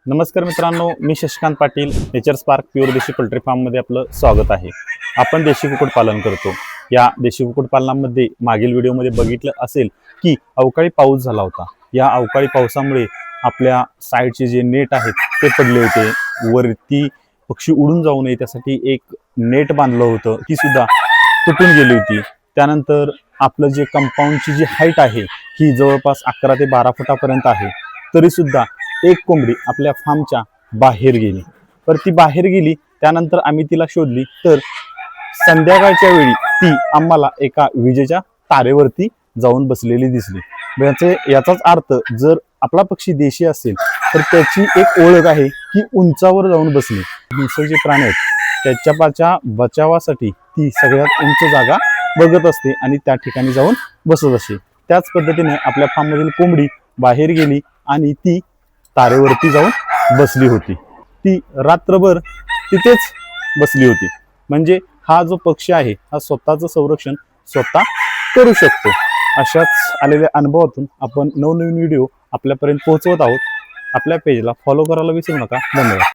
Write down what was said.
नमस्कार मित्रांनो, मी Shashikant Patil. Nature spark pure desi poultry फार्ममध्ये आपलं स्वागत आहे. आपण देशी कुक्कुटपालन करतो. या देशी कुक्कुटपालनामध्ये मागील व्हिडिओमध्ये बघितलं असेल की अवकाळी पाऊस झाला होता. या अवकाळी पावसामुळे आपल्या साईडचे जे नेट आहेत ते पडले होते. वरती पक्षी उडून जाऊ नये त्यासाठी एक नेट बांधलं होतं, ती सुद्धा तुटून गेली होती. त्यानंतर आपलं जे कंपाऊंडची जी हाईट आहे ही जवळपास 11 ते 12 फुटापर्यंत आहे. तरीसुद्धा एक कोंबडी आपल्या फार्मच्या बाहेर गेली. तर ती बाहेर गेली, त्यानंतर आम्ही तिला शोधली तर संध्याकाळच्या वेळी ती आम्हाला एका विजेच्या तारेवरती जाऊन बसलेली दिसली. याचाच अर्थ जर आपला पक्षी देशी असेल तर त्याची एक ओळख आहे की उंचावर जाऊन बसणे. हिंस्र जे प्राणी आहेत त्याच्या बचावासाठी ती सगळ्यात उंच जागा बघत असते आणि त्या ठिकाणी जाऊन बसत असते. त्याच पद्धतीने आपल्या फार्ममधील कोंबडी बाहेर गेली आणि ती तारेवरती जाऊन बसली होती. ती रात्रभर तिथेच बसली होती. म्हणजे हा जो पक्षी आहे हा स्वतःचं संरक्षण स्वतः करू शकतो. अशाच आलेल्या अनुभवातून आपण नवनवीन व्हिडिओ आपल्यापर्यंत पोहोचवत आहोत. आपल्या पेजला फॉलो करायला विसरू नका. धन्यवाद.